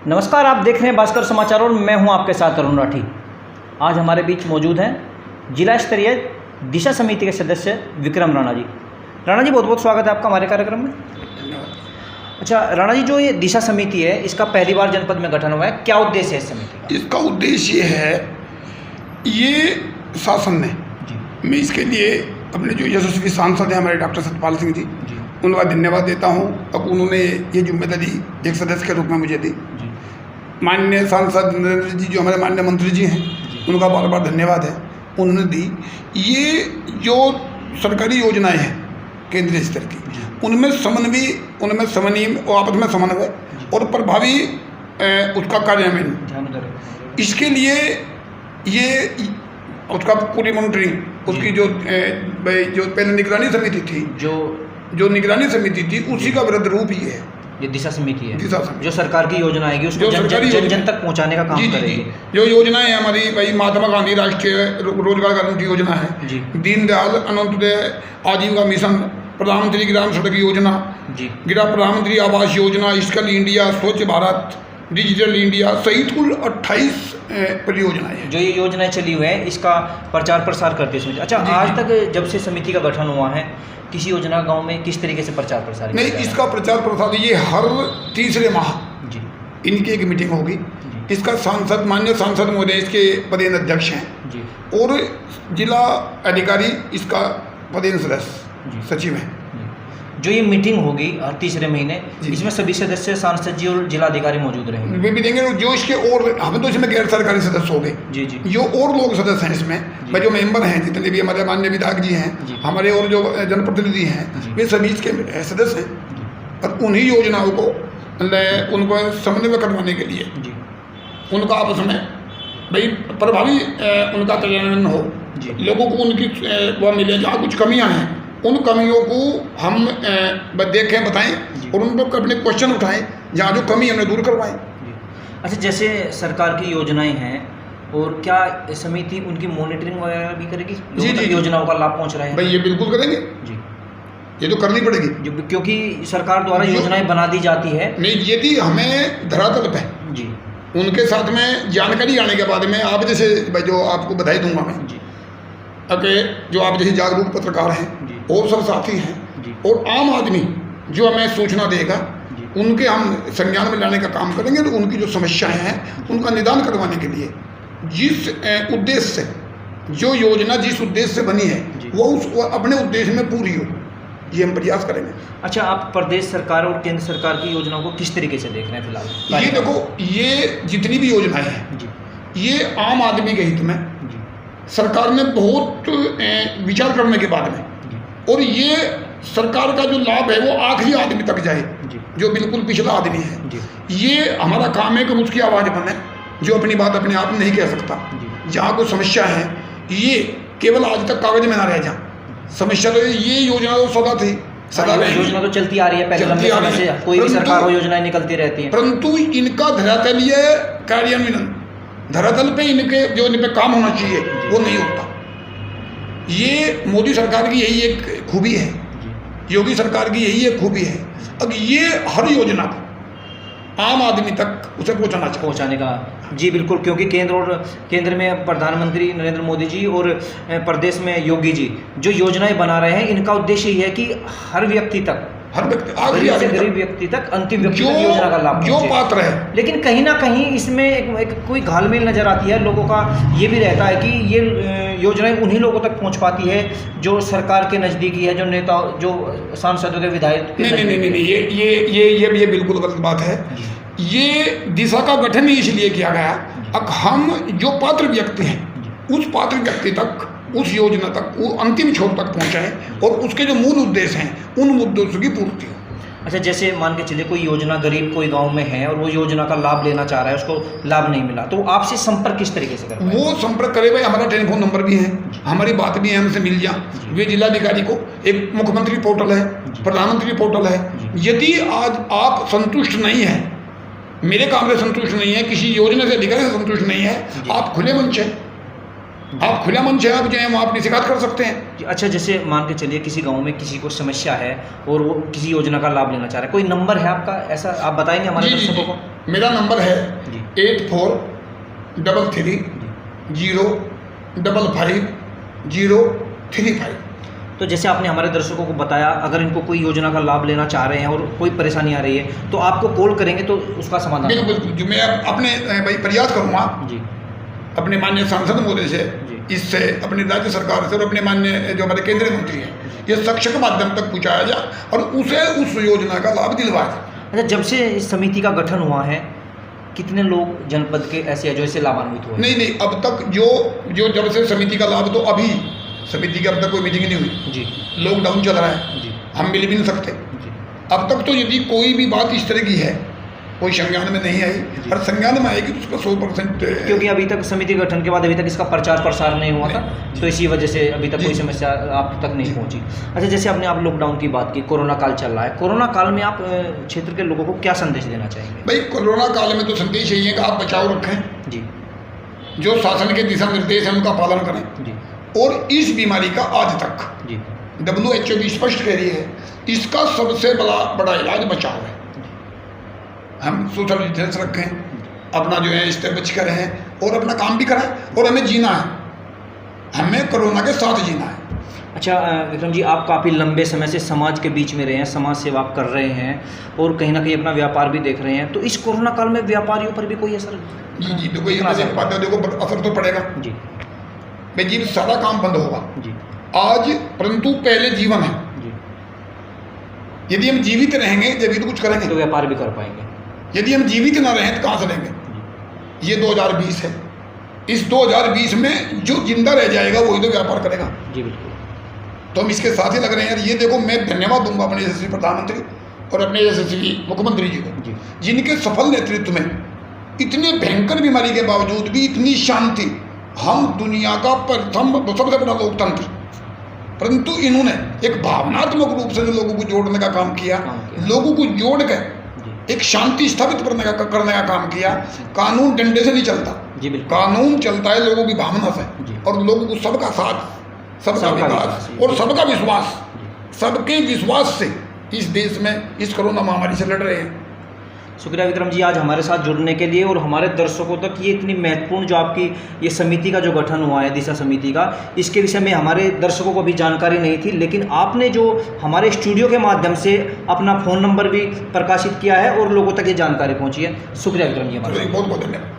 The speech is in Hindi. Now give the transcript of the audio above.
नमस्कार, आप देख रहे हैं भास्कर समाचार और मैं हूं आपके साथ अरुण राठी। आज हमारे बीच मौजूद हैं जिला स्तरीय दिशा समिति के सदस्य विक्रम राणा जी। राणा जी, बहुत बहुत स्वागत है आपका हमारे कार्यक्रम में। अच्छा राणा जी, जो ये दिशा समिति है इसका पहली बार जनपद में गठन हुआ है, क्या उद्देश्य है इस समिति का? इसका उद्देश्य ये है, ये शासन ने मैं इसके लिए अपने जो यशस्वी सांसद हैं हमारे डॉक्टर सतपाल सिंह जी, उनका धन्यवाद देता हूँ। अब उन्होंने ये जिम्मेदारी एक सदस्य के रूप में मुझे दी। माननीय सांसद नरेंद्र जी जो हमारे माननीय मंत्री जी हैं, उनका बार बार धन्यवाद है, उन्होंने दी। ये जो सरकारी योजनाएं हैं केंद्रीय स्तर की, उनमें समन्वय और आपस में समन्वय और प्रभावी उसका कार्यान्वयन, इसके लिए ये उसका पूरी मॉनिटरिंग, उसकी जो पहले निगरानी समिति थी, जो निगरानी समिति थी, उसी का वृद्ध रूप ही है ये दिशा समिति है। दिशा समिति जो सरकार की योजना आएगी उसको जन जन तक पहुंचाने का काम करेगी। जो योजनाएं हमारी भाई महात्मा गांधी राष्ट्रीय रोजगार गारंटी योजना है, दीनदयाल अंत्योदय आजीविका मिशन, प्रधानमंत्री ग्राम सड़क योजना, प्रधानमंत्री आवास योजना, स्किल इंडिया, स्वच्छ भारत, डिजिटल इंडिया सहित कुल 28 परियोजनाएं हैं। जो ये योजनाएं चली हुई है इसका प्रचार प्रसार करती है समिति। अच्छा, आज तक जब से समिति का गठन हुआ है किसी योजना गांव में किस तरीके से प्रचार प्रसार? नहीं, इसका प्रचार प्रसार ये हर तीसरे माह इनकी एक मीटिंग होगी। इसका सांसद माननीय सांसद महोदय इसके पदेन अध्यक्ष हैं और जिला अधिकारी इसका पदेन सदस्य सचिव हैं। जो ये मीटिंग होगी हर तीसरे महीने, इसमें सभी सदस्य सांसद जी और जिलाधिकारी मौजूद रहेंगे। वे भी देंगे। जो इसके और हमें तो इसमें गैर सरकारी सदस्य हो गए, जो और लोग सदस्य हैं इसमें, जो मेंबर हैं, जितने भी हमारे माननीय विधायक जी हैं, हमारे और जो जनप्रतिनिधि हैं, वे सभी इसके सदस्य हैं। और उन्हीं योजनाओं को उनको समन्वय करवाने के लिए उनका आपस में भाई प्रभावी उनका कार्यान्वयन हो, लोगों को उनकी वह मिले। जहाँ कुछ कमियाँ हैं उन कमियों को हम देखें, बताएं और उन पर अपने क्वेश्चन उठाएं, जहाँ जो कमी हमने दूर करवाएं। अच्छा, जैसे सरकार की योजनाएं हैं और क्या समिति उनकी मॉनिटरिंग वगैरह भी करेगी? जी, योजनाओं का लाभ पहुंच रहा है? भाई ये बिल्कुल करेंगे जी, ये तो करनी पड़ेगी क्योंकि सरकार द्वारा योजनाएं बना दी जाती है। नहीं, यदि हमें धरातल पे जी उनके साथ में जानकारी आने के बाद में, आप जैसे जो आपको बधाई दूंगा मैं जो आप जैसे जागरूक पत्रकार हैं और सब साथी हैं और आम आदमी जो हमें सूचना देगा, उनके हम संज्ञान में लाने का काम करेंगे। तो उनकी जो समस्याएं हैं उनका निदान करवाने के लिए जिस उद्देश्य से जो योजना जिस उद्देश्य से बनी है वो अपने उद्देश्य में पूरी हो, ये हम प्रयास करेंगे। अच्छा, आप प्रदेश सरकार और केंद्र सरकार की योजनाओं को किस तरीके से देख रहे हैं फिलहाल? ये देखो, ये जितनी भी योजनाएं हैं ये आम आदमी के हित में सरकार ने बहुत विचार करने के बाद में, और ये सरकार का जो लाभ है वो आखिरी आदमी तक जाए, जो बिल्कुल पिछला आदमी है। ये हमारा काम है कि हम उसकी आवाज़ बने, जो अपनी बात अपने आप नहीं कह सकता। जहाँ कोई समस्या है ये केवल आज तक कागज में ना रह जाए। समस्या तो ये योजना तो सदा थी, सदा योजना तो चलती आ रही है, पहले लंबे समय से कोई भी सरकार हो योजनाएं निकलती रहती है, परंतु इनका धरातलीय कार्यान्वयन, धरातल पे इनके जो इन पे काम होना चाहिए वो नहीं होता। ये मोदी सरकार की यही एक खूबी है, योगी सरकार की यही एक खूबी है। अब ये हर योजना को आम आदमी तक उसे पहुंचाने का जी बिल्कुल, क्योंकि केंद्र में प्रधानमंत्री नरेंद्र मोदी जी और प्रदेश में योगी जी जो योजनाएं बना रहे हैं, इनका उद्देश्य ये है कि हर व्यक्ति तक, गरीब व्यक्ति तक, अंतिम व्यक्ति तक योजना का लाभ जो पात्र है। लेकिन कहीं ना कहीं इसमें एक कोई घालमेल नजर आती है। लोगों का ये भी रहता है कि ये योजनाएं उन्हीं लोगों तक पहुंच पाती है जो सरकार के नज़दीकी है, जो नेता, जो सांसदों के विधायक। नहीं, ये बिल्कुल गलत बात है। ये दिशा का गठन ही इसलिए किया गया, अब हम जो पात्र व्यक्ति हैं उस पात्र व्यक्ति तक, उस योजना तक, वो अंतिम छोर तक पहुंचाएं और उसके जो मूल उद्देश्य हैं उन उद्देश्यों की पूर्ति हो। अच्छा, जैसे मान के चलिए कोई योजना गरीब कोई गांव में है और वो योजना का लाभ लेना चाह रहा है, उसको लाभ नहीं मिला, तो आपसे संपर्क किस तरीके से करें? वो संपर्क करे भाई, हमारा टेलीफोन नंबर भी है, हमारी बात भी है, हमसे मिल जाए। वे जिलाधिकारी को एक मुख्यमंत्री पोर्टल है, प्रधानमंत्री पोर्टल है। यदि आज आप संतुष्ट नहीं है, मेरे काम से संतुष्ट नहीं है, किसी योजना से अधिकारी से संतुष्ट नहीं है, आप खुले मन से आप खुला मंच है, आप जो है वहाँ अपनी शिकायत कर सकते हैं। जी, अच्छा जैसे मान के चलिए किसी गांव में किसी को समस्या है और वो किसी योजना का लाभ लेना चाह रहा है, कोई नंबर है आपका ऐसा, आप बताएंगे हमारे जी जी दर्शकों जी, को? मेरा नंबर है जी 8433055035। तो जैसे आपने हमारे दर्शकों को बताया, अगर इनको कोई योजना का लाभ लेना चाह रहे हैं और कोई परेशानी आ रही है तो आपको कॉल करेंगे तो उसका समाधान बिल्कुल बिल्कुल, जो मैं अपने भाई प्रयास करूँगा जी अपने माननीय सांसद महोदय से, जी। इससे अपनी राज्य सरकार से और अपने माननीय जो हमारे केंद्रीय मंत्री हैं, ये सक्षम के माध्यम तक पहुँचाया जाए और उसे उस योजना का लाभ दिलवाया जाए। अच्छा, जब से इस समिति का गठन हुआ है कितने लोग जनपद के ऐसे हैं जो इससे लाभान्वित हुए? नहीं नहीं, अब तक जो जब से समिति का लाभ, तो अभी समिति की अब तक कोई मीटिंग नहीं हुई जी लॉकडाउन चल रहा है, जी हम मिल भी नहीं सकते। जी अब तक तो यदि कोई भी बात इस तरह की है, कोई संज्ञान में नहीं आई, जी। और संज्ञान में आएगी तो उसका 100% क्योंकि अभी तक समिति गठन के बाद अभी तक इसका प्रचार प्रसार नहीं हुआ था, तो इसी वजह से अभी तक जी। कोई समस्या आप तक नहीं पहुंची। अच्छा, जैसे आपने आप लॉकडाउन की बात की, कोरोना काल चल रहा है, कोरोना काल में आप क्षेत्र के लोगों को क्या संदेश देना चाहेंगे? भाई कोरोना काल में तो संदेश यही है कि आप बचाव रखें, जी जो शासन के दिशा निर्देश हैं उनका पालन करें, जी और इस बीमारी का आज तक जी WHO भी स्पष्ट कह रही है, इसका सबसे बड़ा इलाज बचाव है। हम सोशल डिस्टेंस रखें, अपना जो है स्टेप बच कर रहें और अपना काम भी करें, और हमें जीना है, हमें कोरोना के साथ जीना है। अच्छा विक्रम जी, आप काफ़ी लंबे समय से समाज के बीच में रहे हैं, समाज सेवा आप कर रहे हैं और कहीं ना कहीं अपना व्यापार भी देख रहे हैं, तो इस कोरोना काल में व्यापारियों पर भी कोई असर? जी जी, देखो ये देख पाते हो, देखो असर तो पड़ेगा जी भाई जी, सारा काम बंद होगा जी आज, परंतु पहले जीवन है। जी, यदि हम जीवित रहेंगे जब तो कुछ करेंगे, तो व्यापार भी कर पाएंगे। यदि हम जीवित ना रहें तो कहाँ से लेंगे? ये 2020 है, इस 2020 में जो जिंदा रह जाएगा वही तो व्यापार करेगा। जी बिल्कुल। तो हम इसके साथ ही लग रहे हैं यार। ये देखो, मैं धन्यवाद दूंगा अपने यशस्वी प्रधानमंत्री और अपने यशस्वी मुख्यमंत्री जी को, जी जिनके सफल नेतृत्व में इतनी भयंकर बीमारी के बावजूद भी इतनी शांति, हम दुनिया का प्रथम सबसे बड़ा लोकतंत्र, परंतु इन्होंने एक भावनात्मक रूप से लोगों को जोड़ने का काम किया, लोगों को जोड़ कर जी एक शांति स्थापित करने का काम किया। कानून डंडे से नहीं चलता, जी बिल्कुल। कानून चलता है लोगों की भावना से, जी। और लोगों को सबका साथ, सबका सबका विकास विकास, और सबका विश्वास, जी। सबके विश्वास से इस देश में इस कोरोना महामारी से लड़ रहे हैं। शुक्रिया विक्रम जी, आज हमारे साथ जुड़ने के लिए और हमारे दर्शकों तक ये इतनी महत्वपूर्ण जो आपकी ये समिति का जो गठन हुआ है, दिशा समिति का, इसके विषय में हमारे दर्शकों को भी जानकारी नहीं थी, लेकिन आपने जो हमारे स्टूडियो के माध्यम से अपना फ़ोन नंबर भी प्रकाशित किया है और लोगों तक ये जानकारी पहुंची है। शुक्रिया विक्रम जी, हमारे बहुत बहुत धन्यवाद।